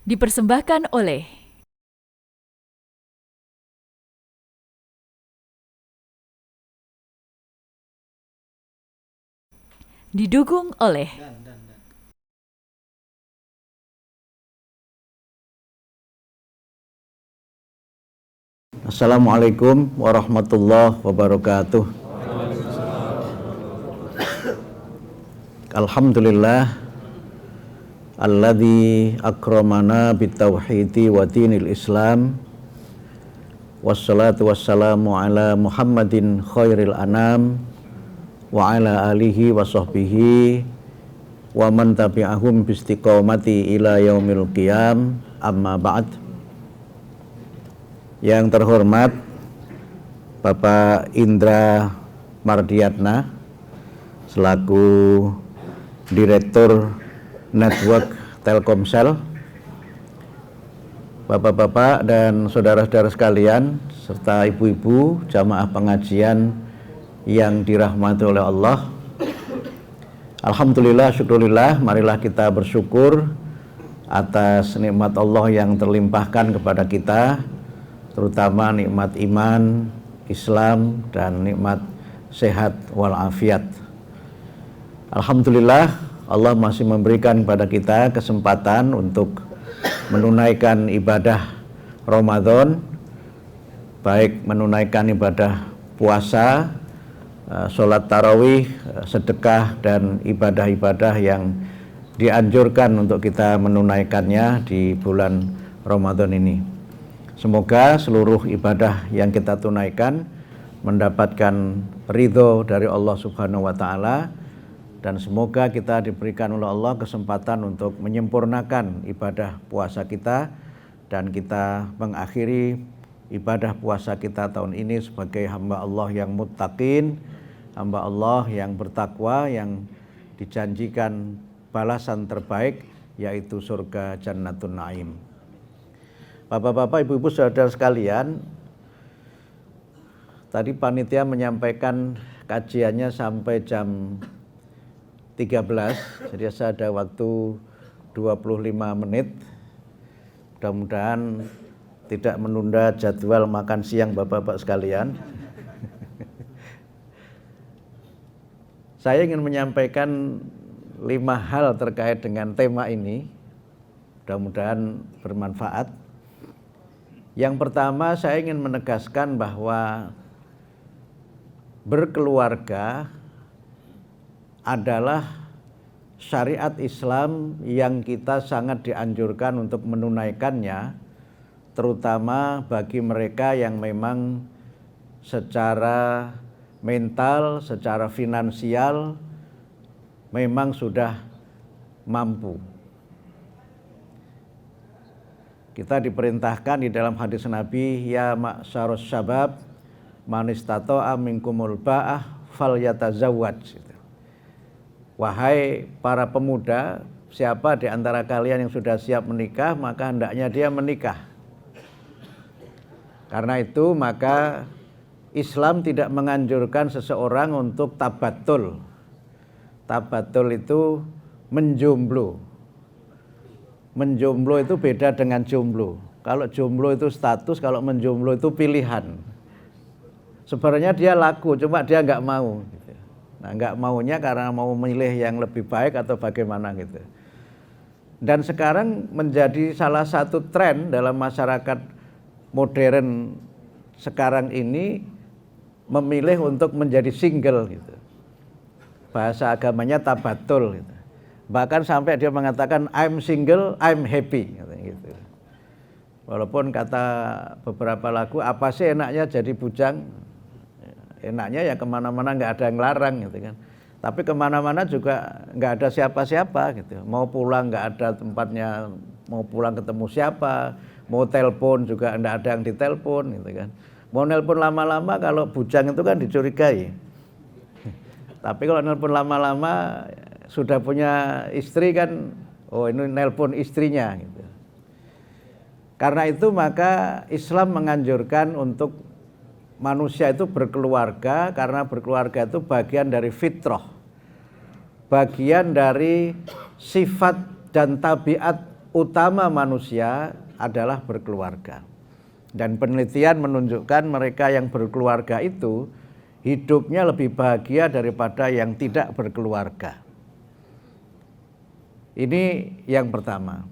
Dipersembahkan oleh didukung oleh Assalamualaikum warahmatullahi wabarakatuh. Alhamdulillah alladzi akramana bitauhidi wa dinil Islam. Wassalatu wassalamu ala Muhammadin khairil anam wa ala alihi wa sahbihi wa man tabi'ahum bistiqomati ila yaumil qiyam. Amma ba'd. Yang terhormat Bapak Indra Mardiatna selaku Direktur Network Telkomsel, Bapak-bapak dan saudara-saudara sekalian serta ibu-ibu jamaah pengajian yang dirahmati oleh Allah. Alhamdulillah, syukurillah, marilah kita bersyukur atas nikmat Allah yang terlimpahkan kepada kita, terutama nikmat iman, Islam, dan nikmat sehat walafiat. Alhamdulillah, Allah masih memberikan kepada kita kesempatan untuk menunaikan ibadah Ramadan, baik menunaikan ibadah puasa, sholat tarawih, sedekah, dan ibadah-ibadah yang dianjurkan untuk kita menunaikannya di bulan Ramadan ini. Semoga seluruh ibadah yang kita tunaikan mendapatkan ridho dari Allah Subhanahu wa Ta'ala, dan semoga kita diberikan oleh Allah kesempatan untuk menyempurnakan ibadah puasa kita, dan kita mengakhiri ibadah puasa kita tahun ini sebagai hamba Allah yang muttaqin, hamba Allah yang bertakwa, yang dijanjikan balasan terbaik yaitu surga Jannatun Naim. Bapak-bapak, ibu-ibu, saudara sekalian, tadi panitia menyampaikan kajiannya sampai jam 13, jadi saya ada waktu 25 menit. Mudah-mudahan tidak menunda jadwal makan siang bapak-bapak sekalian. Saya ingin menyampaikan 5 hal terkait dengan tema ini, mudah-mudahan bermanfaat. Yang pertama, saya ingin menegaskan bahwa berkeluarga adalah syariat Islam yang kita sangat dianjurkan untuk menunaikannya, terutama bagi mereka yang memang secara mental, secara finansial memang sudah mampu. Kita diperintahkan di dalam hadis Nabi, ya ma'syarus syabab man istata'a minkumul ba'ah falyatazawwaj. Wahai para pemuda, siapa di antara kalian yang sudah siap menikah, maka hendaknya dia menikah. Karena itu maka Islam tidak menganjurkan seseorang untuk tabatul. Tabatul itu menjomblo. Menjomblo itu beda dengan jomblo. Kalau jomblo itu status, kalau menjomblo itu pilihan. Sebenarnya dia laku, cuma dia nggak mau. Nah, nggak maunya karena mau memilih yang lebih baik atau bagaimana gitu. Dan sekarang menjadi salah satu tren dalam masyarakat modern sekarang ini memilih untuk menjadi single gitu. Bahasa agamanya tabatul gitu. Bahkan sampai dia mengatakan I'm single, I'm happy gitu. Walaupun kata beberapa lagu, apa sih enaknya jadi bujang? Enaknya ya kemana-mana nggak ada yang larang gitu kan. Tapi kemana-mana juga nggak ada siapa-siapa gitu. Mau pulang nggak ada tempatnya, mau pulang ketemu siapa, mau telepon juga nggak ada yang ditelepon gitu kan. Mau nelpon lama-lama kalau bujang itu kan dicurigai. Tapi kalau nelpon lama-lama sudah punya istri kan, oh ini nelpon istrinya gitu. Karena itu maka Islam menganjurkan untuk manusia itu berkeluarga, karena berkeluarga itu bagian dari fitrah, bagian dari sifat dan tabiat utama manusia adalah berkeluarga. Dan penelitian menunjukkan mereka yang berkeluarga itu hidupnya lebih bahagia daripada yang tidak berkeluarga. Ini yang pertama.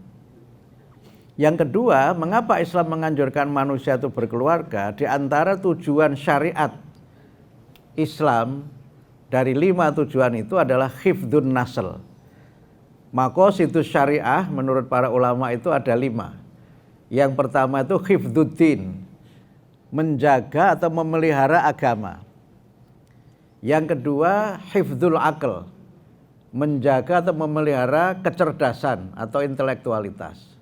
Yang kedua, mengapa Islam menganjurkan manusia itu berkeluarga? Di antara tujuan syariat Islam dari 5 tujuan itu adalah hifdzun nasl. Maqasidus syariah menurut para ulama itu ada 5. Yang pertama itu hifdzuddin, menjaga atau memelihara agama. Yang kedua hifdzul aql, menjaga atau memelihara kecerdasan atau intelektualitas.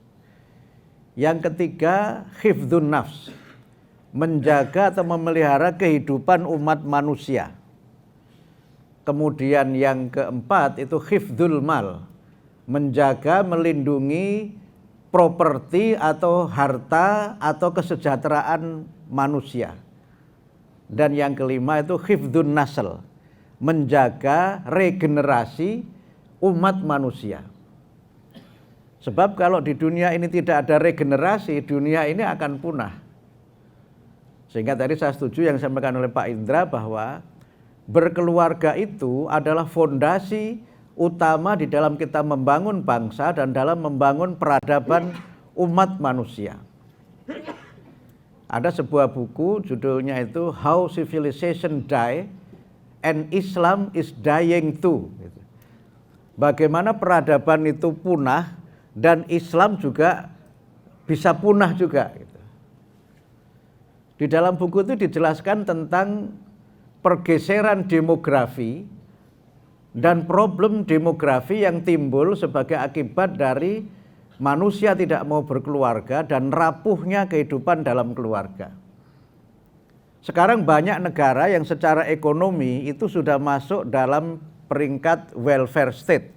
Yang ketiga hifdzun nafs, menjaga atau memelihara kehidupan umat manusia. Kemudian yang keempat itu hifdzul mal, menjaga melindungi properti atau harta atau kesejahteraan manusia. Dan yang kelima itu hifdzun nasl, menjaga regenerasi umat manusia. Sebab kalau di dunia ini tidak ada regenerasi, dunia ini akan punah. Sehingga tadi saya setuju yang disampaikan oleh Pak Indra bahwa berkeluarga itu adalah fondasi utama di dalam kita membangun bangsa dan dalam membangun peradaban umat manusia. Ada sebuah buku judulnya itu How Civilization Die and Islam is Dying Too. Bagaimana peradaban itu punah dan Islam juga bisa punah juga. Di dalam buku itu dijelaskan tentang pergeseran demografi dan problem demografi yang timbul sebagai akibat dari manusia tidak mau berkeluarga dan rapuhnya kehidupan dalam keluarga. Sekarang banyak negara yang secara ekonomi itu sudah masuk dalam peringkat welfare state,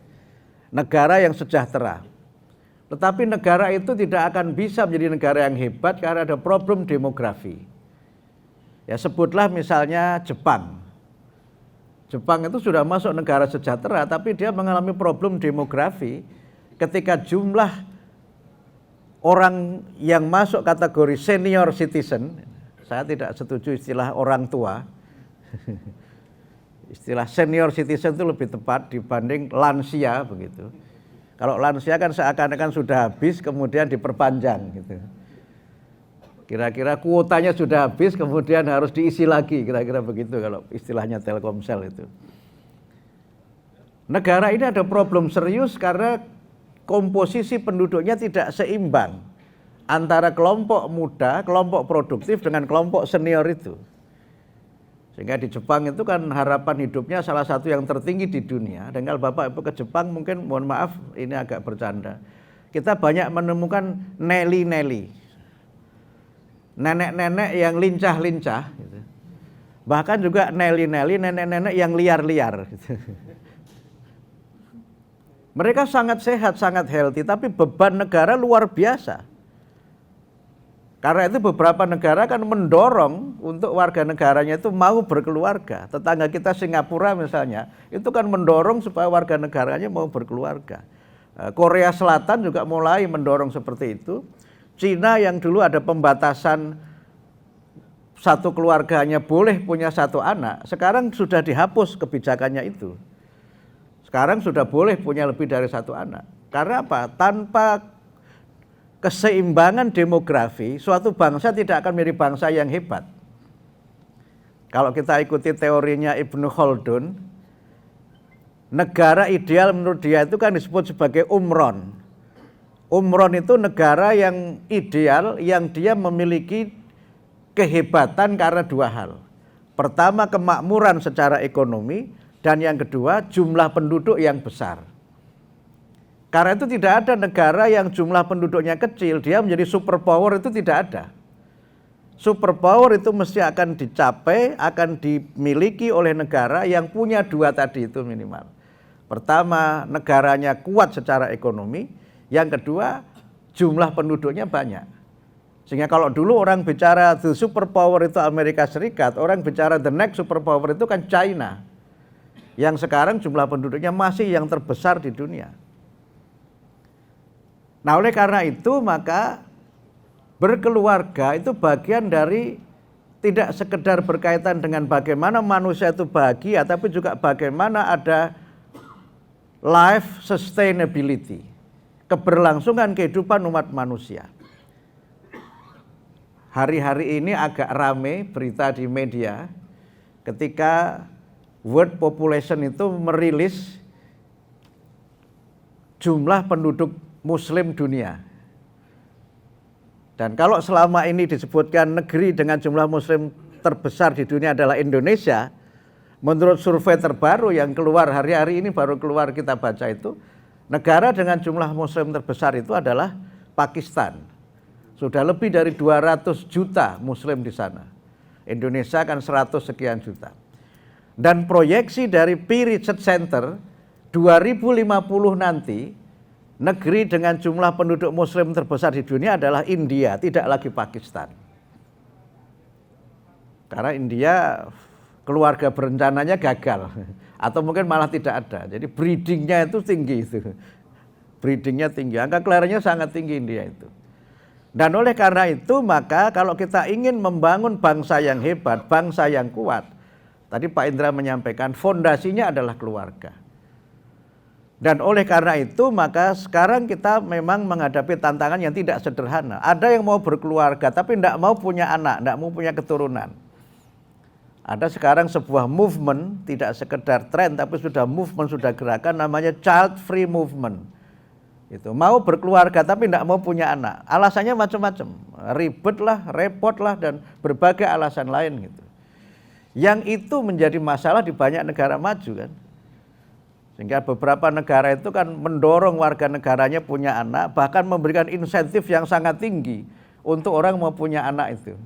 negara yang sejahtera. Tetapi negara itu tidak akan bisa menjadi negara yang hebat karena ada problem demografi. Ya sebutlah misalnya Jepang. Jepang itu sudah masuk negara sejahtera, tapi dia mengalami problem demografi ketika jumlah orang yang masuk kategori senior citizen, saya tidak setuju istilah orang tua, istilah senior citizen itu lebih tepat dibanding lansia begitu. Kalau lansia kan seakan-akan sudah habis kemudian diperpanjang gitu. Kira-kira kuotanya sudah habis kemudian harus diisi lagi, kira-kira begitu kalau istilahnya Telkomsel itu. Negara ini ada problem serius karena komposisi penduduknya tidak seimbang antara kelompok muda, kelompok produktif dengan kelompok senior itu. Sehingga di Jepang itu kan harapan hidupnya salah satu yang tertinggi di dunia. Dan kalau Bapak Ibu ke Jepang mungkin mohon maaf ini agak bercanda. Kita banyak menemukan neli-neli. Nenek-nenek yang lincah-lincah gitu. Bahkan juga neli-neli, nenek-nenek yang liar-liar gitu. Mereka sangat sehat, sangat healthy, tapi beban negara luar biasa. Karena itu beberapa negara kan mendorong untuk warga negaranya itu mau berkeluarga. Tetangga kita Singapura misalnya, itu kan mendorong supaya warga negaranya mau berkeluarga. Korea Selatan juga mulai mendorong seperti itu. Cina yang dulu ada pembatasan satu keluarganya boleh punya satu anak, sekarang sudah dihapus kebijakannya itu. Sekarang sudah boleh punya lebih dari satu anak. Karena apa? Tanpa keseimbangan demografi, suatu bangsa tidak akan menjadi bangsa yang hebat. Kalau kita ikuti teorinya Ibnu Khaldun, negara ideal menurut dia itu kan disebut sebagai umron. Umron itu negara yang ideal, yang dia memiliki kehebatan karena dua hal. Pertama, kemakmuran secara ekonomi, dan yang kedua, jumlah penduduk yang besar. Karena itu tidak ada negara yang jumlah penduduknya kecil, dia menjadi superpower itu tidak ada. Superpower itu mesti akan dicapai, akan dimiliki oleh negara yang punya dua tadi itu minimal. Pertama, negaranya kuat secara ekonomi. Yang kedua, jumlah penduduknya banyak. Sehingga kalau dulu orang bicara the superpower itu Amerika Serikat, orang bicara the next superpower itu kan China. Yang sekarang jumlah penduduknya masih yang terbesar di dunia. Nah, oleh karena itu maka berkeluarga itu bagian dari tidak sekedar berkaitan dengan bagaimana manusia itu bahagia, tapi juga bagaimana ada life sustainability, keberlangsungan kehidupan umat manusia. Hari-hari ini agak rame berita di media ketika World Population itu merilis jumlah penduduk Muslim dunia. Dan kalau selama ini disebutkan negeri dengan jumlah Muslim terbesar di dunia adalah Indonesia, menurut survei terbaru yang keluar hari-hari ini baru keluar kita baca itu, negara dengan jumlah Muslim terbesar itu adalah Pakistan. Sudah lebih dari 200 juta Muslim di sana. Indonesia kan 100 sekian juta. Dan proyeksi dari Pew Research Center 2050 nanti negeri dengan jumlah penduduk Muslim terbesar di dunia adalah India, tidak lagi Pakistan. Karena India keluarga berencananya gagal atau mungkin malah tidak ada. Jadi breedingnya itu tinggi itu. Breedingnya tinggi, angka kelahirannya sangat tinggi India itu. Dan oleh karena itu maka kalau kita ingin membangun bangsa yang hebat, bangsa yang kuat, tadi Pak Indra menyampaikan fondasinya adalah keluarga. Dan oleh karena itu maka sekarang kita memang menghadapi tantangan yang tidak sederhana. Ada yang mau berkeluarga tapi tidak mau punya anak, tidak mau punya keturunan. Ada sekarang sebuah movement, tidak sekedar tren tapi sudah movement, sudah gerakan namanya child free movement. Itu mau berkeluarga tapi tidak mau punya anak. Alasannya macam-macam, ribet lah, repot lah dan berbagai alasan lain gitu. Yang itu menjadi masalah di banyak negara maju kan. Sehingga beberapa negara itu kan mendorong warga negaranya punya anak, bahkan memberikan insentif yang sangat tinggi untuk orang mau punya anak itu.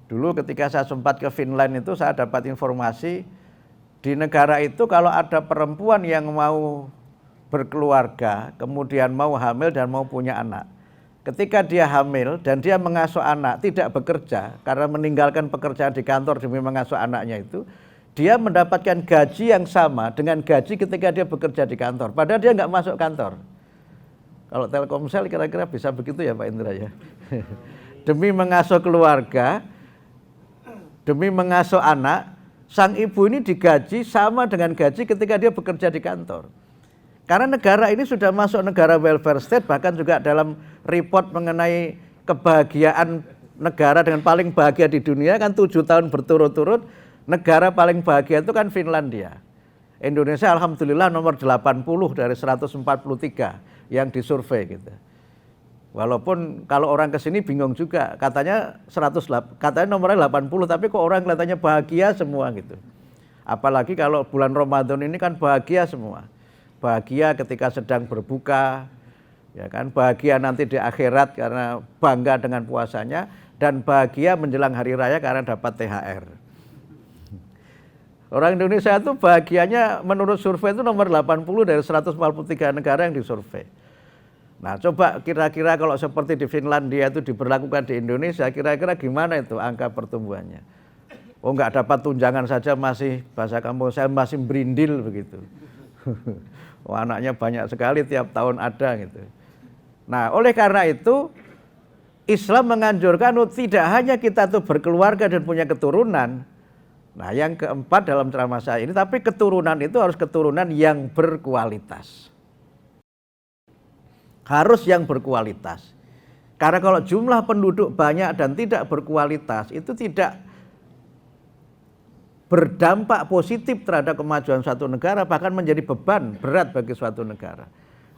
Dulu ketika saya sempat ke Finland itu saya dapat informasi di negara itu kalau ada perempuan yang mau berkeluarga, kemudian mau hamil dan mau punya anak. Ketika dia hamil dan dia mengasuh anak, tidak bekerja karena meninggalkan pekerjaan di kantor demi mengasuh anaknya itu, dia mendapatkan gaji yang sama dengan gaji ketika dia bekerja di kantor. Padahal dia nggak masuk kantor. Kalau Telkomsel kira-kira bisa begitu ya Pak Indra ya. Demi mengasuh keluarga, demi mengasuh anak, sang ibu ini digaji sama dengan gaji ketika dia bekerja di kantor. Karena negara ini sudah masuk negara welfare state, bahkan juga dalam report mengenai kebahagiaan negara dengan paling bahagia di dunia kan 7 tahun berturut-turut, negara paling bahagia itu kan Finlandia. Indonesia alhamdulillah nomor 80 dari 143 yang disurvei gitu. Walaupun kalau orang ke sini bingung juga, katanya nomornya 80 tapi kok orang kelihatannya bahagia semua gitu. Apalagi kalau bulan Ramadan ini kan bahagia semua. Bahagia ketika sedang berbuka, ya kan, bahagia nanti di akhirat karena bangga dengan puasanya, dan bahagia menjelang hari raya karena dapat THR. Orang Indonesia itu bahagianya menurut survei itu nomor 80 dari 143 negara yang disurvei. Nah coba kira-kira kalau seperti di Finlandia itu diberlakukan di Indonesia, kira-kira gimana itu angka pertumbuhannya? Oh nggak dapat tunjangan saja masih, bahasa kampung saya masih berindil begitu. Oh, anaknya banyak sekali tiap tahun ada gitu. Nah oleh karena itu Islam menganjurkan tidak hanya kita tuh berkeluarga dan punya keturunan. Nah yang keempat dalam ceramah saya ini, tapi keturunan itu harus keturunan yang berkualitas. Harus yang berkualitas. Karena kalau jumlah penduduk banyak dan tidak berkualitas itu tidak berdampak positif terhadap kemajuan suatu negara, bahkan menjadi beban berat bagi suatu negara.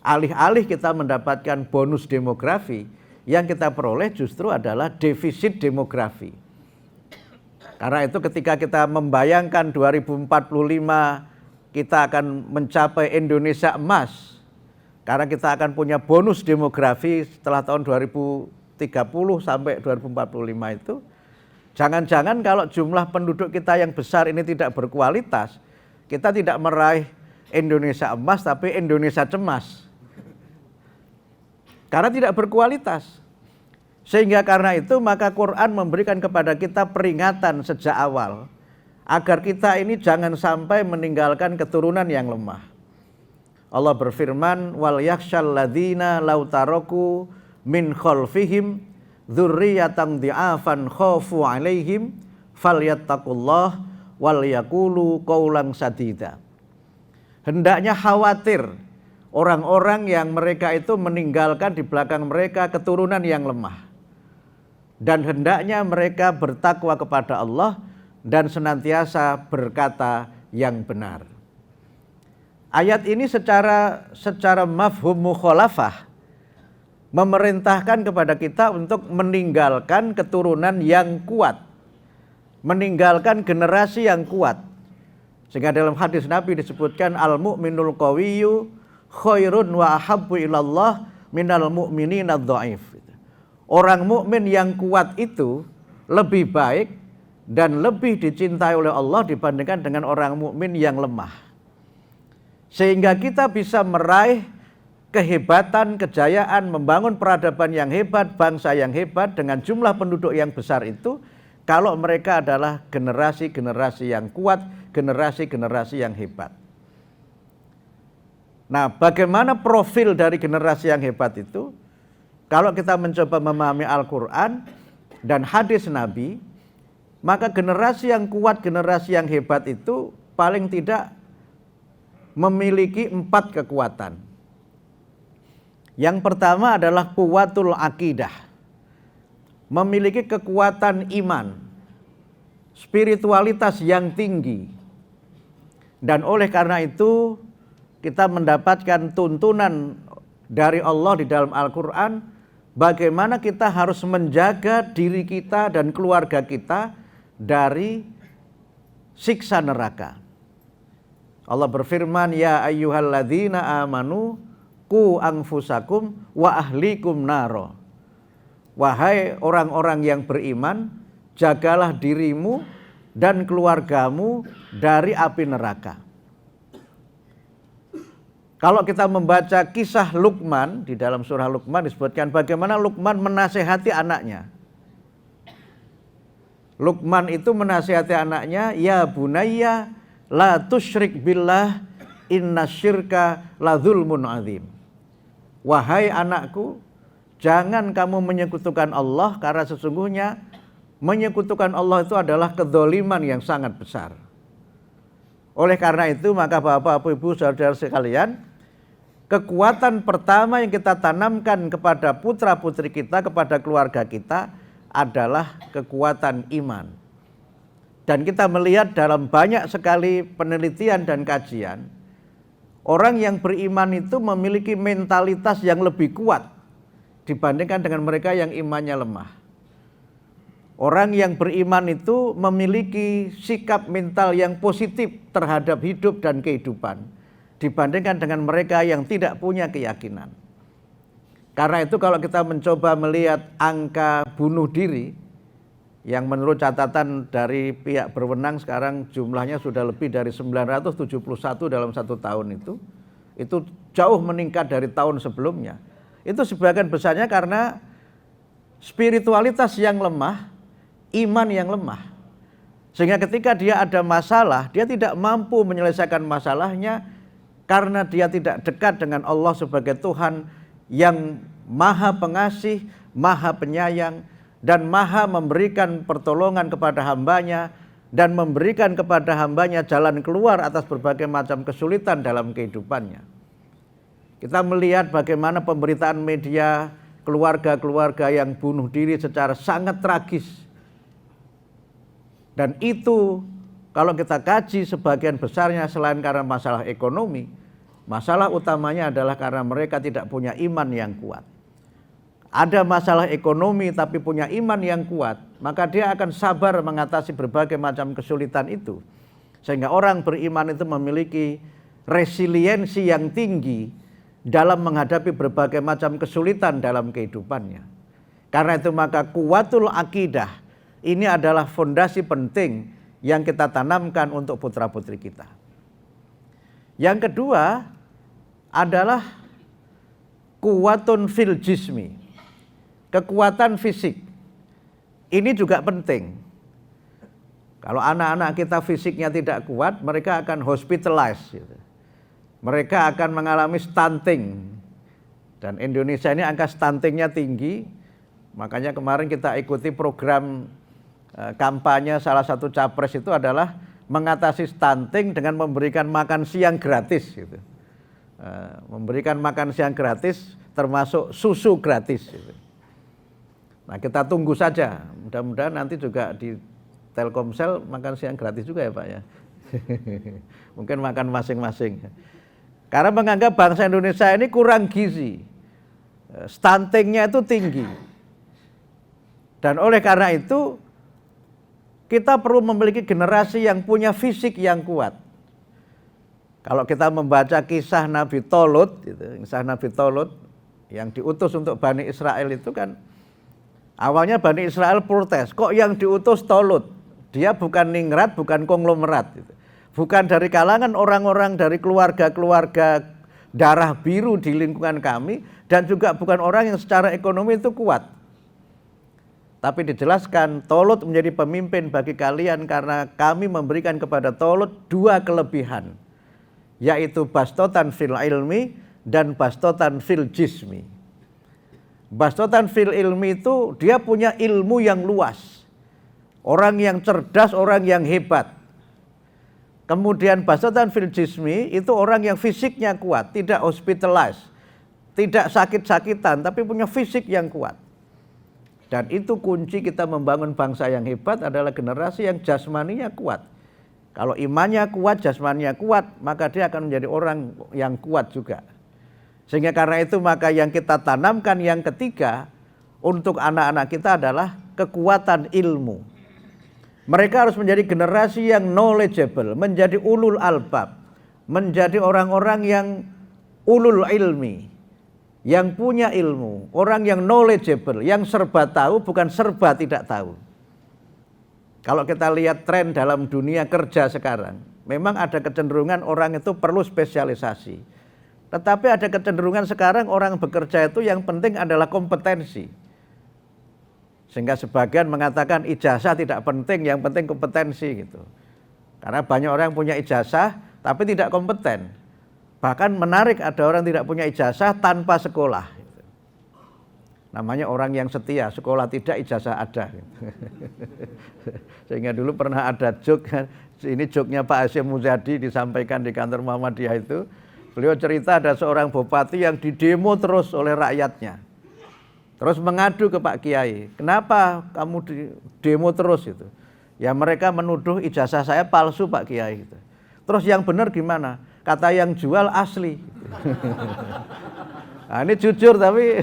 Alih-alih kita mendapatkan bonus demografi, yang kita peroleh justru adalah defisit demografi. Karena itu ketika kita membayangkan 2045 kita akan mencapai Indonesia emas, karena kita akan punya bonus demografi setelah tahun 2030 sampai 2045 itu, jangan-jangan kalau jumlah penduduk kita yang besar ini tidak berkualitas, kita tidak meraih Indonesia emas tapi Indonesia cemas. Karena tidak berkualitas. Sehingga karena itu maka Quran memberikan kepada kita peringatan sejak awal agar kita ini jangan sampai meninggalkan keturunan yang lemah. Allah berfirman, wal yakhshal ladzina law taraku min khalfihim dzurriyyatan dhi'afan khafu 'alaihim falyattaqullah wal yaqulu qaulan sadida. Hendaknya khawatir orang-orang yang mereka itu meninggalkan di belakang mereka keturunan yang lemah. Dan hendaknya mereka bertakwa kepada Allah dan senantiasa berkata yang benar. Ayat ini secara mafhum mukhalafah memerintahkan kepada kita untuk meninggalkan keturunan yang kuat, meninggalkan generasi yang kuat. Sehingga dalam hadis Nabi disebutkan al-mu'minul qawiyyu khairun wa ahabbu ilallah minal mu'minina dha'if. Orang mukmin yang kuat itu lebih baik dan lebih dicintai oleh Allah dibandingkan dengan orang mukmin yang lemah. Sehingga kita bisa meraih kehebatan, kejayaan, membangun peradaban yang hebat, bangsa yang hebat dengan jumlah penduduk yang besar itu kalau mereka adalah generasi-generasi yang kuat, generasi-generasi yang hebat. Nah, bagaimana profil dari generasi yang hebat itu? Kalau kita mencoba memahami Al-Quran dan hadis Nabi, maka generasi yang kuat, generasi yang hebat itu paling tidak memiliki 4 kekuatan. Yang pertama adalah quwwatul aqidah, memiliki kekuatan iman, spiritualitas yang tinggi. Dan oleh karena itu kita mendapatkan tuntunan dari Allah di dalam Al-Quran, bagaimana kita harus menjaga diri kita dan keluarga kita dari siksa neraka. Allah berfirman, ya ayyuhalladzina amanu qu anfusakum wa ahlikum naro. Wahai orang-orang yang beriman, jagalah dirimu dan keluargamu dari api neraka. Kalau kita membaca kisah Luqman, di dalam surah Luqman disebutkan bagaimana Luqman menasihati anaknya. Luqman itu menasihati anaknya, ya bunayya la tusyrik billah inna syirka la dzulmun adzim. Wahai anakku, jangan kamu menyekutukan Allah karena sesungguhnya menyekutukan Allah itu adalah kedzaliman yang sangat besar. Oleh karena itu maka Bapak, Ibu, saudara sekalian, kekuatan pertama yang kita tanamkan kepada putra-putri kita, kepada keluarga kita adalah kekuatan iman. Dan kita melihat dalam banyak sekali penelitian dan kajian, orang yang beriman itu memiliki mentalitas yang lebih kuat dibandingkan dengan mereka yang imannya lemah. Orang yang beriman itu memiliki sikap mental yang positif terhadap hidup dan kehidupan dibandingkan dengan mereka yang tidak punya keyakinan. Karena itu kalau kita mencoba melihat angka bunuh diri yang menurut catatan dari pihak berwenang sekarang jumlahnya sudah lebih dari 971 dalam 1 tahun itu jauh meningkat dari tahun sebelumnya. Itu sebagian besarnya karena spiritualitas yang lemah, iman yang lemah. Sehingga ketika dia ada masalah, dia tidak mampu menyelesaikan masalahnya karena dia tidak dekat dengan Allah sebagai Tuhan yang Maha Pengasih, Maha Penyayang, dan Maha memberikan pertolongan kepada hambanya dan memberikan kepada hambanya jalan keluar atas berbagai macam kesulitan dalam kehidupannya. Kita melihat bagaimana pemberitaan media keluarga-keluarga yang bunuh diri secara sangat tragis. Dan itu kalau kita kaji sebagian besarnya selain karena masalah ekonomi, masalah utamanya adalah karena mereka tidak punya iman yang kuat. Ada masalah ekonomi tapi punya iman yang kuat, maka dia akan sabar mengatasi berbagai macam kesulitan itu. Sehingga orang beriman itu memiliki resiliensi yang tinggi dalam menghadapi berbagai macam kesulitan dalam kehidupannya. Karena itu maka kuwatul akidah ini adalah fondasi penting yang kita tanamkan untuk putra-putri kita. Yang kedua adalah kuwatun fil jismi, kekuatan fisik. Ini juga penting. Kalau anak-anak kita fisiknya tidak kuat, mereka akan hospitalized gitu. mereka akan mengalami stunting. Dan Indonesia ini angka stuntingnya tinggi, makanya kemarin kita ikuti program kampanye salah satu capres itu adalah mengatasi stunting dengan memberikan makan siang gratis gitu. Memberikan makan siang gratis termasuk susu gratis gitu. Nah kita tunggu saja, mudah-mudahan nanti juga di Telkomsel makan siang gratis juga ya Pak ya. Mungkin makan masing-masing. Karena menganggap bangsa Indonesia ini kurang gizi, stuntingnya itu tinggi. Dan oleh karena itu kita perlu memiliki generasi yang punya fisik yang kuat. Kalau kita membaca kisah Nabi Tolut, kisah Nabi Tolut yang diutus untuk Bani Israel itu kan, awalnya Bani Israel protes, kok yang diutus Tolut? Dia bukan ningrat, bukan konglomerat. Bukan dari kalangan orang-orang dari keluarga-keluarga darah biru di lingkungan kami, dan juga bukan orang yang secara ekonomi itu kuat. Tapi dijelaskan Tolut menjadi pemimpin bagi kalian karena kami memberikan kepada Tolut dua kelebihan, yaitu bastotan fil ilmi dan bastotan fil jismi. Bastotan fil ilmi itu dia punya ilmu yang luas, orang yang cerdas, orang yang hebat. Kemudian bastotan fil jismi itu orang yang fisiknya kuat, tidak hospitalized, tidak sakit-sakitan, tapi punya fisik yang kuat. Dan itu kunci kita membangun bangsa yang hebat adalah generasi yang jasmaninya kuat. Kalau imannya kuat, jasmaninya kuat, maka dia akan menjadi orang yang kuat juga. Sehingga karena itu maka yang kita tanamkan yang ketiga untuk anak-anak kita adalah kekuatan ilmu. Mereka harus menjadi generasi yang knowledgeable, menjadi ulul albab, menjadi orang-orang yang ulul ilmi, yang punya ilmu, orang yang knowledgeable, yang serba tahu bukan serba tidak tahu. Kalau kita lihat tren dalam dunia kerja sekarang, memang ada kecenderungan orang itu perlu spesialisasi. Tetapi ada kecenderungan sekarang orang bekerja itu yang penting adalah kompetensi. Sehingga sebagian mengatakan ijazah tidak penting, yang penting kompetensi gitu. Karena banyak orang yang punya ijazah tapi tidak kompeten. Bahkan menarik ada orang tidak punya ijazah tanpa sekolah. Namanya orang yang setia, sekolah tidak, ijazah ada. Sehingga dulu pernah ada joke, ini joke-nya Pak Hasyim Muzadi disampaikan di kantor Muhammadiyah itu. Beliau cerita ada seorang bupati yang didemo terus oleh rakyatnya. Terus mengadu ke Pak Kiai, kenapa kamu demo terus itu? Ya mereka menuduh ijazah saya palsu Pak Kiai. Terus yang benar gimana? Kata yang jual asli. Nah, ini jujur tapi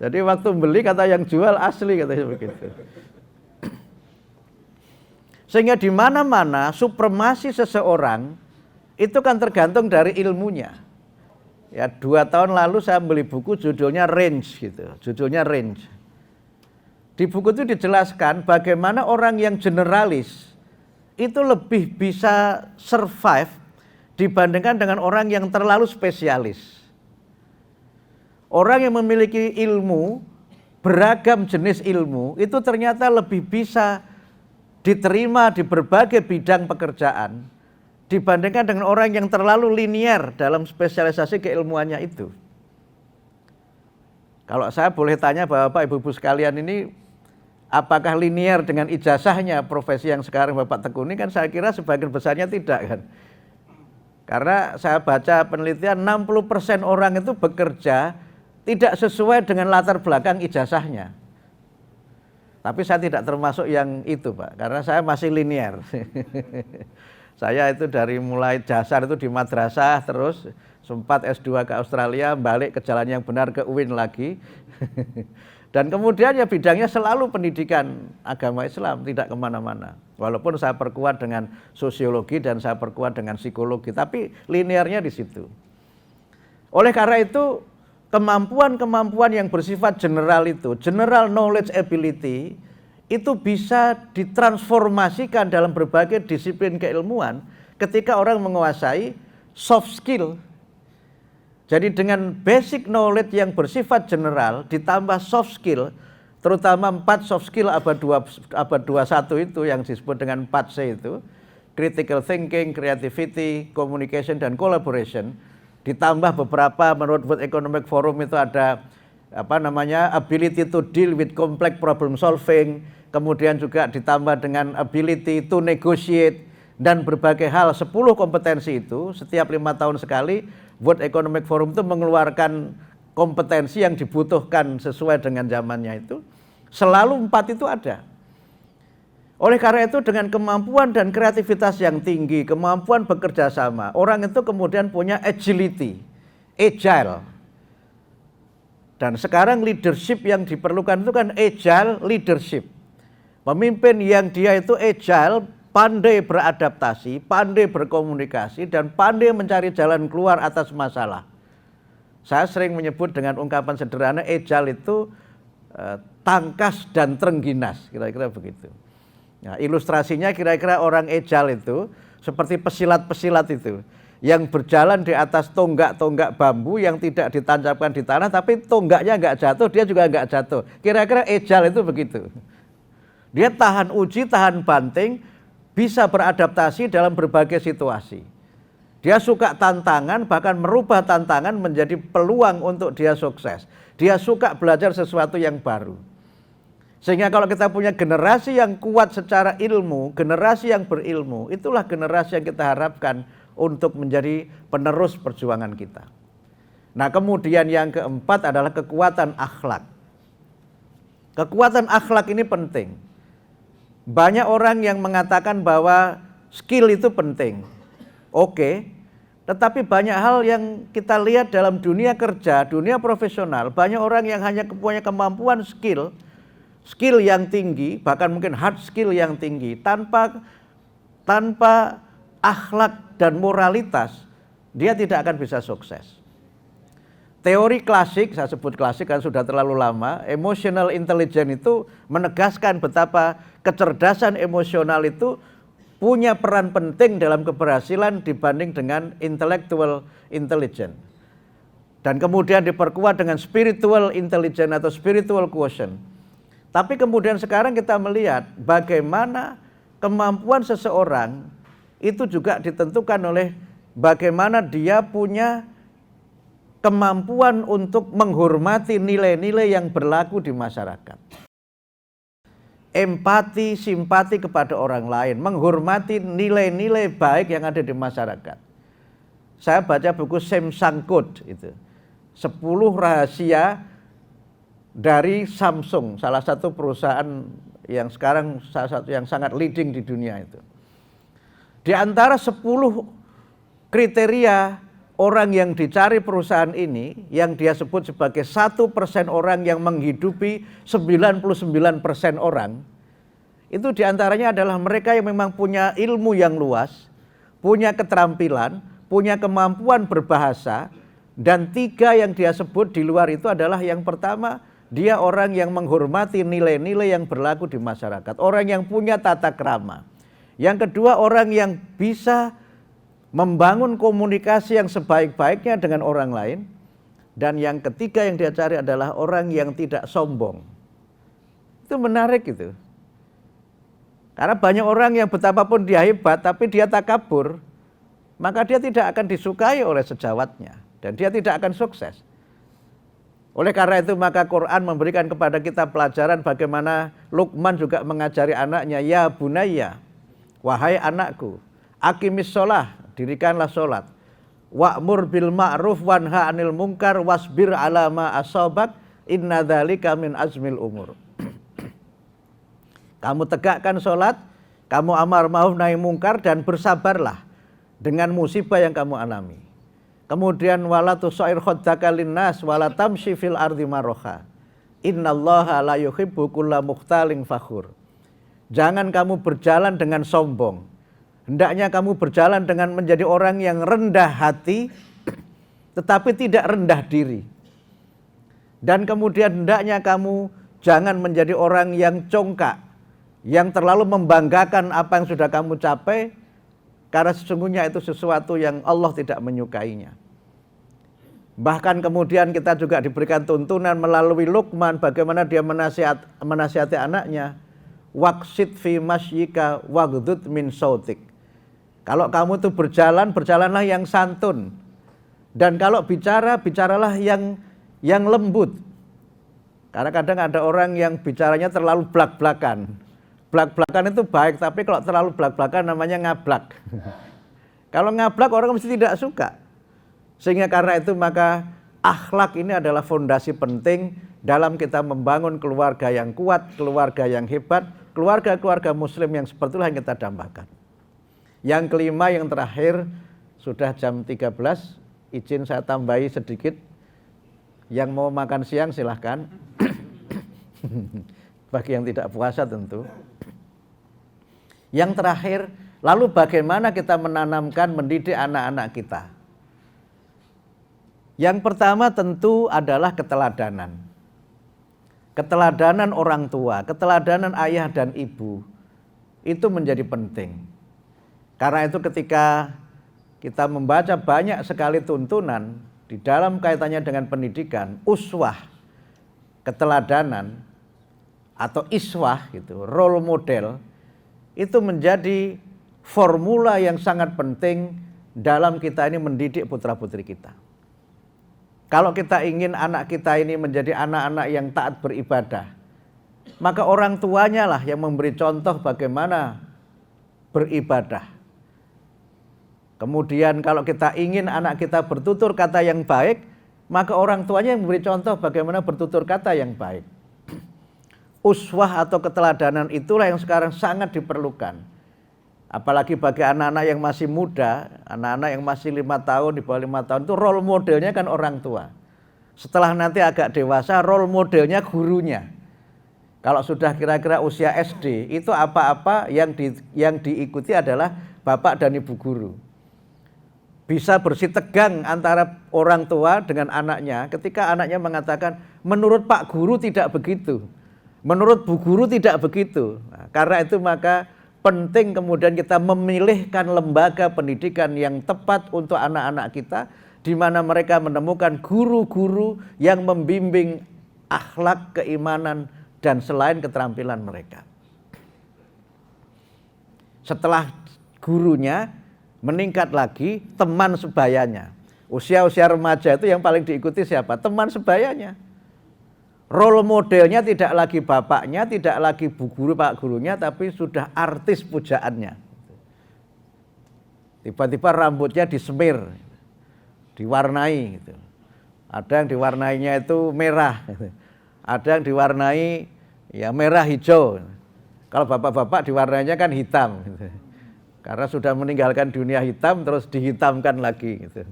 jadi waktu beli kata yang jual asli katanya begitu. Sehingga di mana-mana supremasi seseorang itu kan tergantung dari ilmunya. Ya 2 tahun lalu saya beli buku judulnya Range gitu, judulnya Range. Di buku itu dijelaskan bagaimana orang yang generalis itu lebih bisa survive dibandingkan dengan orang yang terlalu spesialis. Orang yang memiliki ilmu, beragam jenis ilmu, itu ternyata lebih bisa diterima di berbagai bidang pekerjaan dibandingkan dengan orang yang terlalu linier dalam spesialisasi keilmuannya itu. Kalau saya boleh tanya Bapak Ibu sekalian ini, apakah linier dengan ijazahnya profesi yang sekarang Bapak tekuni? Kan saya kira sebagian besarnya tidak kan. Karena saya baca penelitian 60% orang itu bekerja tidak sesuai dengan latar belakang ijazahnya. Tapi saya tidak termasuk yang itu Pak, karena saya masih linier. Saya itu dari mulai dasar itu di madrasah, terus sempat S2 ke Australia, balik ke jalan yang benar ke UIN lagi. Dan kemudian ya bidangnya selalu pendidikan agama Islam, tidak kemana-mana. Walaupun saya perkuat dengan sosiologi dan saya perkuat dengan psikologi, tapi linearnya di situ. Oleh karena itu, kemampuan-kemampuan yang bersifat general itu, general knowledge ability, itu bisa ditransformasikan dalam berbagai disiplin keilmuan ketika orang menguasai soft skill. Jadi dengan basic knowledge yang bersifat general ditambah soft skill, terutama 4 soft skill abad 21 itu yang disebut dengan 4C itu, critical thinking, creativity, communication, dan collaboration. Ditambah beberapa menurut World Economic Forum itu ada ability to deal with complex problem solving, kemudian juga ditambah dengan ability to negotiate, dan berbagai hal. 10 kompetensi itu setiap 5 tahun sekali World Economic Forum itu mengeluarkan kompetensi yang dibutuhkan sesuai dengan zamannya itu. Selalu 4 itu ada. Oleh karena itu dengan kemampuan dan kreativitas yang tinggi, kemampuan bekerja sama, orang itu kemudian punya agility, agile. Dan sekarang leadership yang diperlukan itu kan agile leadership. Pemimpin yang dia itu agile, pandai beradaptasi, pandai berkomunikasi, dan pandai mencari jalan keluar atas masalah. Saya sering menyebut dengan ungkapan sederhana, agile itu tangkas dan terengginas, kira-kira begitu. Nah, ilustrasinya kira-kira orang agile itu seperti pesilat-pesilat itu yang berjalan di atas tonggak-tonggak bambu yang tidak ditancapkan di tanah, tapi tonggaknya nggak jatuh, dia juga nggak jatuh. Kira-kira agile itu begitu. Dia tahan uji, tahan banting, bisa beradaptasi dalam berbagai situasi. Dia suka tantangan, bahkan merubah tantangan menjadi peluang untuk dia sukses. Dia suka belajar sesuatu yang baru. Sehingga kalau kita punya generasi yang kuat secara ilmu, generasi yang berilmu, itulah generasi yang kita harapkan untuk menjadi penerus perjuangan kita. Nah, kemudian yang keempat adalah kekuatan akhlak. Kekuatan akhlak ini penting. Banyak orang yang mengatakan bahwa skill itu penting. Oke, tetapi banyak hal yang kita lihat dalam dunia kerja, dunia profesional, banyak orang yang hanya punya kemampuan skill yang tinggi, bahkan mungkin hard skill yang tinggi, tanpa akhlak dan moralitas, dia tidak akan bisa sukses. Teori klasik, saya sebut klasik kan sudah terlalu lama, emotional intelligence itu menegaskan betapa kecerdasan emosional itu punya peran penting dalam keberhasilan dibanding dengan intellectual intelligence. Dan kemudian diperkuat dengan spiritual intelligence atau spiritual quotient. Tapi kemudian sekarang kita melihat bagaimana kemampuan seseorang itu juga ditentukan oleh bagaimana dia punya kemampuan untuk menghormati nilai-nilai yang berlaku di masyarakat. Empati, simpati kepada orang lain, menghormati nilai-nilai baik yang ada di masyarakat. Saya baca buku Samsung Code itu. 10 rahasia dari Samsung, salah satu perusahaan yang sekarang salah satu yang sangat leading di dunia itu. Di antara 10 kriteria orang yang dicari perusahaan ini, yang dia sebut sebagai 1% orang yang menghidupi 99% orang, itu diantaranya adalah mereka yang memang punya ilmu yang luas, punya keterampilan, punya kemampuan berbahasa, dan 3 yang dia sebut di luar itu adalah yang pertama, dia orang yang menghormati nilai-nilai yang berlaku di masyarakat, orang yang punya tata krama. Yang kedua, orang yang bisa membangun komunikasi yang sebaik-baiknya dengan orang lain. Dan yang ketiga yang dia cari adalah orang yang tidak sombong. Itu menarik itu. Karena banyak orang yang betapapun dia hebat, tapi dia takabur, maka dia tidak akan disukai oleh sejawatnya. Dan dia tidak akan sukses. Oleh karena itu maka Quran memberikan kepada kita pelajaran bagaimana Luqman juga mengajari anaknya, ya bunayya, wahai anakku, aqimis sholah, dirikanlah sholat, wa'mur bil ma'ruf wanha 'anil munkar wasbir 'ala ma asabak inna dzalika min azmil umur. Kamu tegakkan sholat, kamu amar ma'ruf nahi mungkar, dan bersabarlah dengan musibah yang kamu alami. Kemudian wala tusair khaddaka linnas wala tamshi fil ardi maraha. Innallaha la yuhibbu kulla mukhtalin fakhur. Jangan kamu berjalan dengan sombong. Hendaknya kamu berjalan dengan menjadi orang yang rendah hati tetapi tidak rendah diri. Dan kemudian hendaknya kamu jangan menjadi orang yang congkak, yang terlalu membanggakan apa yang sudah kamu capai, karena sesungguhnya itu sesuatu yang Allah tidak menyukainya. Bahkan kemudian kita juga diberikan tuntunan melalui Luqman bagaimana dia menasihati anaknya, waqsid fi masyika waghdud min sautik. Kalau kamu tuh berjalan, berjalanlah yang santun. Dan kalau bicara, bicaralah yang lembut. Karena kadang ada orang yang bicaranya terlalu blak-blakan. Blak-blakan itu baik, tapi kalau terlalu blak-blakan namanya ngablak. Kalau ngablak orang mesti tidak suka. Sehingga karena itu maka akhlak ini adalah fondasi penting dalam kita membangun keluarga yang kuat, keluarga yang hebat, keluarga-keluarga muslim yang seperti itulah yang kita dambakan. Yang kelima, yang terakhir, sudah jam 13, izin saya tambahi sedikit. Yang mau makan siang silahkan. Bagi yang tidak puasa tentu. Yang terakhir, lalu bagaimana kita menanamkan, mendidik anak-anak kita? Yang pertama tentu adalah keteladanan. Keteladanan orang tua, keteladanan ayah dan ibu, itu menjadi penting. Karena itu ketika kita membaca banyak sekali tuntunan di dalam kaitannya dengan pendidikan, uswah, keteladanan, atau iswah gitu, role model, itu menjadi formula yang sangat penting dalam kita ini mendidik putra-putri kita. Kalau kita ingin anak kita ini menjadi anak-anak yang taat beribadah, maka orang tuanya lah yang memberi contoh bagaimana beribadah. Kemudian kalau kita ingin anak kita bertutur kata yang baik, maka orang tuanya yang memberi contoh bagaimana bertutur kata yang baik. Uswah atau keteladanan itulah yang sekarang sangat diperlukan. Apalagi bagi anak-anak yang masih muda, anak-anak yang masih 5 tahun, di bawah 5 tahun, itu role modelnya kan orang tua. Setelah nanti agak dewasa, role modelnya gurunya. Kalau sudah kira-kira usia SD, itu apa-apa yang diikuti adalah bapak dan ibu guru. Bisa bersitegang antara orang tua dengan anaknya ketika anaknya mengatakan, menurut Pak Guru tidak begitu, menurut Bu Guru tidak begitu. Nah, karena itu maka penting kemudian kita memilihkan lembaga pendidikan yang tepat untuk anak-anak kita, di mana mereka menemukan guru-guru yang membimbing akhlak, keimanan, dan selain keterampilan mereka. Setelah gurunya, meningkat lagi teman sebayanya. Usia-usia remaja itu yang paling diikuti siapa? Teman sebayanya. Role modelnya tidak lagi bapaknya, tidak lagi bu guru, pak gurunya, tapi sudah artis pujaannya. Tiba-tiba rambutnya disemir, diwarnai. Gitu. Ada yang diwarnainya itu merah, ada yang diwarnai ya merah hijau. Kalau bapak-bapak diwarnainya kan hitam. Gitu. Karena sudah meninggalkan dunia hitam terus dihitamkan lagi gitu.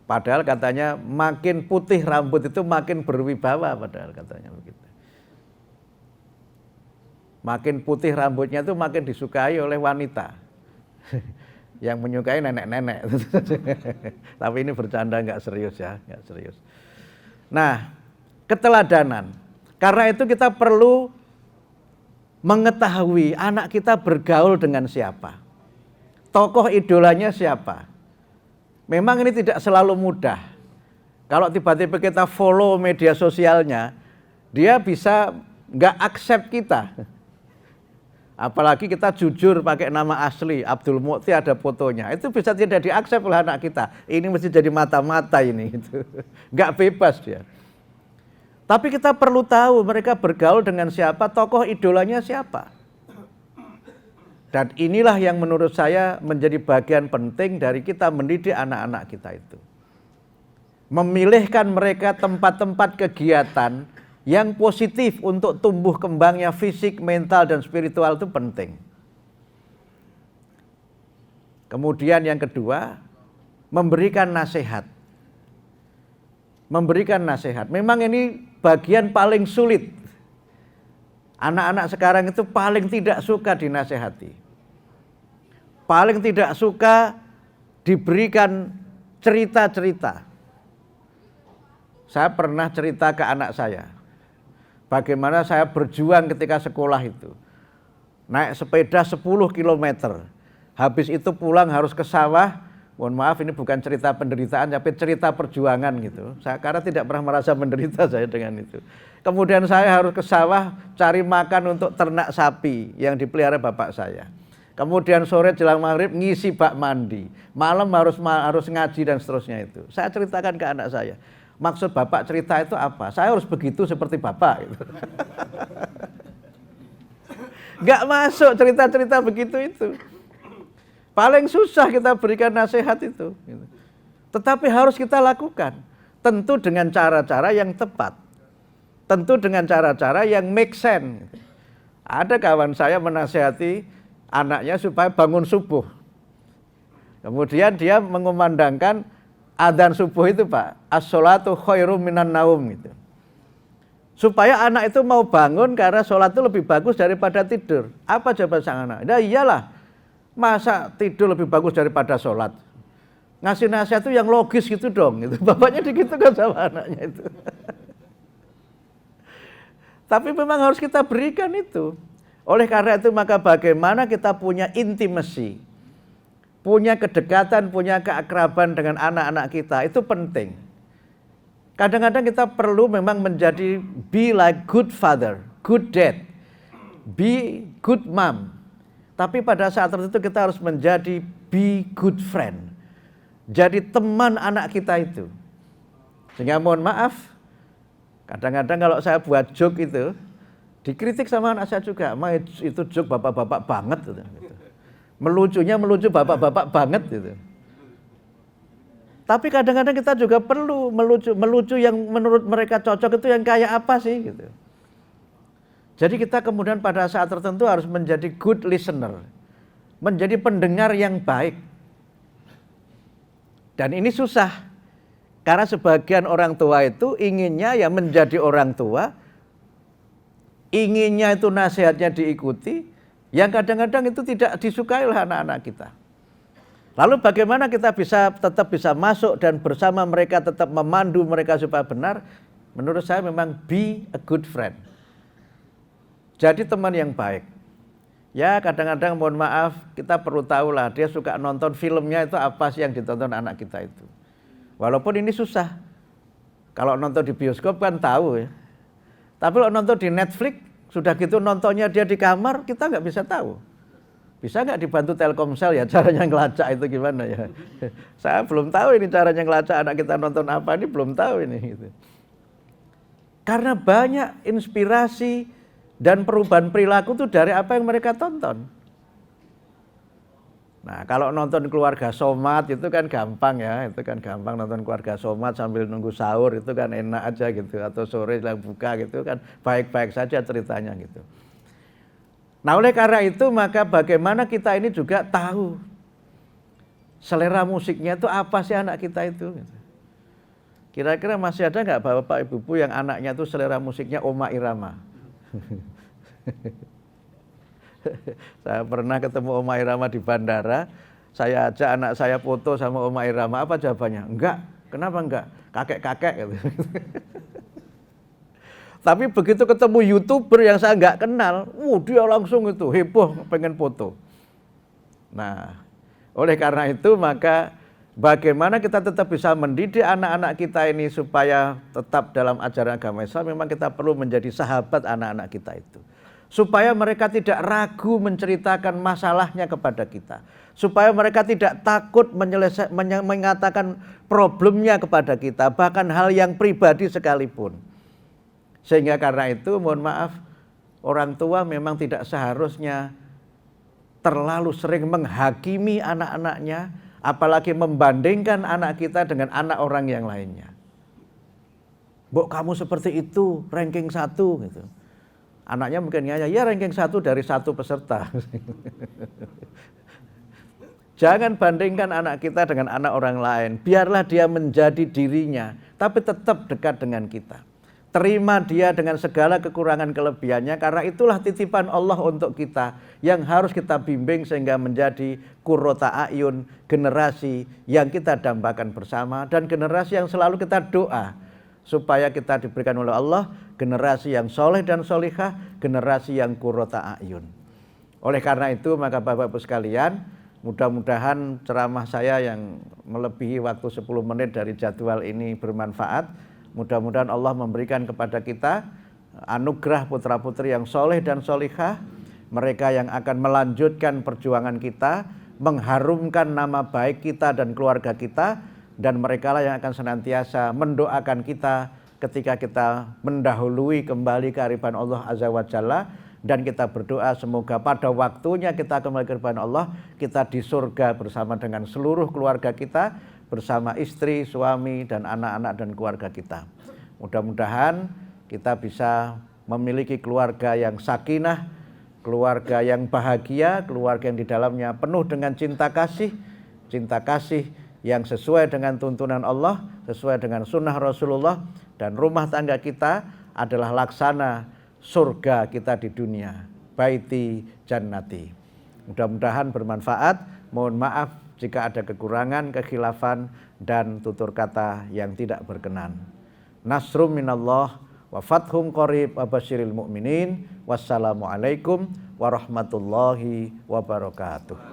Padahal katanya makin putih rambut itu makin berwibawa, padahal katanya begitu. Makin putih rambutnya itu makin disukai oleh wanita. Yang menyukai nenek-nenek. Tapi ini bercanda, nggak serius ya, nggak serius. Nah, keteladanan. Karena itu kita perlu mengetahui anak kita bergaul dengan siapa, tokoh idolanya siapa. Memang ini tidak selalu mudah. Kalau tiba-tiba kita follow media sosialnya, dia bisa nggak accept kita. Apalagi kita jujur pakai nama asli, Abdul Mukti ada fotonya, itu bisa tidak di-accept oleh anak kita. Ini mesti jadi mata-mata ini, gitu. Nggak bebas dia. Tapi kita perlu tahu mereka bergaul dengan siapa, tokoh idolanya siapa. Dan inilah yang menurut saya menjadi bagian penting dari kita mendidik anak-anak kita itu. Memilihkan mereka tempat-tempat kegiatan yang positif untuk tumbuh kembangnya fisik, mental, dan spiritual itu penting. Kemudian yang kedua, memberikan nasihat. Memberikan nasihat. Memang ini bagian paling sulit. Anak-anak sekarang itu paling tidak suka dinasehati. Paling tidak suka diberikan cerita-cerita. Saya pernah cerita ke anak saya. Bagaimana saya berjuang ketika sekolah itu. Naik sepeda 10 km. Habis itu pulang harus ke sawah. Mohon maaf, ini bukan cerita penderitaan, tapi cerita perjuangan gitu. Karena tidak pernah merasa menderita saya dengan itu. Kemudian saya harus ke sawah cari makan untuk ternak sapi yang dipelihara bapak saya. Kemudian sore jelang maghrib ngisi bak mandi, malam harus ngaji dan seterusnya itu. Saya ceritakan ke anak saya, maksud bapak cerita itu apa? Saya harus begitu seperti bapak. Gitu. Nggak masuk cerita-cerita begitu itu. Paling susah kita berikan nasihat itu. Gitu. Tetapi harus kita lakukan. Tentu dengan cara-cara yang tepat. Tentu dengan cara-cara yang make sense. Ada kawan saya menasihati anaknya supaya bangun subuh. Kemudian dia mengumandangkan adzan subuh itu, Pak, as-sholatu khairum minan naum gitu. Supaya anak itu mau bangun karena sholat itu lebih bagus daripada tidur. Apa jawaban sang anak? Nah iyalah, masa tidur lebih bagus daripada sholat? Ngasih nasihat itu yang logis gitu dong. Gitu. Bapaknya digitukan sama anaknya itu. Tapi memang harus kita berikan itu. Oleh karena itu maka bagaimana kita punya intimacy, punya kedekatan, punya keakraban dengan anak-anak kita, itu penting. Kadang-kadang kita perlu memang menjadi be like good father, good dad, be good mom. Tapi pada saat tertentu kita harus menjadi be good friend. Jadi teman anak kita itu. Sehingga mohon maaf, kadang-kadang kalau saya buat joke itu, dikritik sama anak saya juga, "Ma, itu joke bapak-bapak banget." Gitu. Melucunya melucu bapak-bapak banget gitu. Tapi kadang-kadang kita juga perlu melucu yang menurut mereka cocok itu yang kayak apa sih gitu. Jadi kita kemudian pada saat tertentu harus menjadi good listener, menjadi pendengar yang baik. Dan ini susah, karena sebagian orang tua itu inginnya ya menjadi orang tua, inginnya itu nasihatnya diikuti, yang kadang-kadang itu tidak disukai oleh anak-anak kita. Lalu bagaimana kita tetap bisa masuk dan bersama mereka tetap memandu mereka supaya benar? Menurut saya memang be a good friend. Jadi teman yang baik. Ya kadang-kadang mohon maaf, kita perlu tahu lah dia suka nonton filmnya itu apa sih yang ditonton anak kita itu. Walaupun ini susah. Kalau nonton di bioskop kan tahu ya. Tapi kalau nonton di Netflix, sudah gitu nontonnya dia di kamar, kita nggak bisa tahu. Bisa nggak dibantu Telkomsel ya caranya ngelacak itu gimana ya? Saya belum tahu ini caranya ngelacak anak kita nonton apa, ini belum tahu ini. Gitu. Karena banyak inspirasi dan perubahan perilaku itu dari apa yang mereka tonton. Nah kalau nonton Keluarga Somad itu kan gampang ya, itu kan gampang nonton Keluarga Somad sambil nunggu sahur itu kan enak aja gitu, atau sore setelah buka gitu kan baik-baik saja ceritanya gitu. Nah oleh karena itu maka bagaimana kita ini juga tahu selera musiknya itu apa sih anak kita itu. Kira-kira masih ada nggak bapak ibu yang anaknya itu selera musiknya Oma Irama? Saya pernah ketemu Oma Irama di bandara, saya ajak anak saya foto sama Oma Irama, apa jawabannya? Enggak, kenapa enggak? Kakek-kakek gitu. Tapi begitu ketemu YouTuber yang saya enggak kenal, dia langsung itu heboh pengen foto. Nah, oleh karena itu maka bagaimana kita tetap bisa mendidik anak-anak kita ini supaya tetap dalam ajaran agama Islam, memang kita perlu menjadi sahabat anak-anak kita itu. Supaya mereka tidak ragu menceritakan masalahnya kepada kita. Supaya mereka tidak takut mengatakan problemnya kepada kita, bahkan hal yang pribadi sekalipun. Sehingga karena itu mohon maaf, orang tua memang tidak seharusnya terlalu sering menghakimi anak-anaknya, apalagi membandingkan anak kita dengan anak orang yang lainnya. "Mbok kamu seperti itu, ranking 1 gitu." Anaknya mungkin ya ranking 1 dari 1 peserta. Jangan bandingkan anak kita dengan anak orang lain. Biarlah dia menjadi dirinya, tapi tetap dekat dengan kita. Terima dia dengan segala kekurangan kelebihannya, karena itulah titipan Allah untuk kita yang harus kita bimbing sehingga menjadi qurrata a'yun, generasi yang kita dambakan bersama dan generasi yang selalu kita doa supaya kita diberikan oleh Allah generasi yang soleh dan solihah, generasi yang qurrata a'yun. Oleh karena itu maka Bapak-Ibu sekalian, mudah-mudahan ceramah saya yang melebihi waktu 10 menit dari jadwal ini bermanfaat. Mudah-mudahan Allah memberikan kepada kita anugerah putra-putri yang soleh dan solihah, mereka yang akan melanjutkan perjuangan kita, mengharumkan nama baik kita dan keluarga kita, dan mereka lah yang akan senantiasa mendoakan kita ketika kita mendahului kembali kehadiran Allah Azza wa Jalla, dan kita berdoa semoga pada waktunya kita kembali ke hadapan Allah, kita di surga bersama dengan seluruh keluarga kita, bersama istri, suami, dan anak-anak dan keluarga kita. Mudah-mudahan kita bisa memiliki keluarga yang sakinah, keluarga yang bahagia, keluarga yang di dalamnya penuh dengan cinta kasih yang sesuai dengan tuntunan Allah, sesuai dengan sunnah Rasulullah, dan rumah tangga kita adalah laksana surga kita di dunia, baiti jannati. Mudah-mudahan bermanfaat. Mohon maaf jika ada kekurangan, kekhilafan, dan tutur kata yang tidak berkenan. Nasrum minallah wa fathum qarib wa basyiril mu'minin. Wassalamualaikum warahmatullahi wabarakatuh.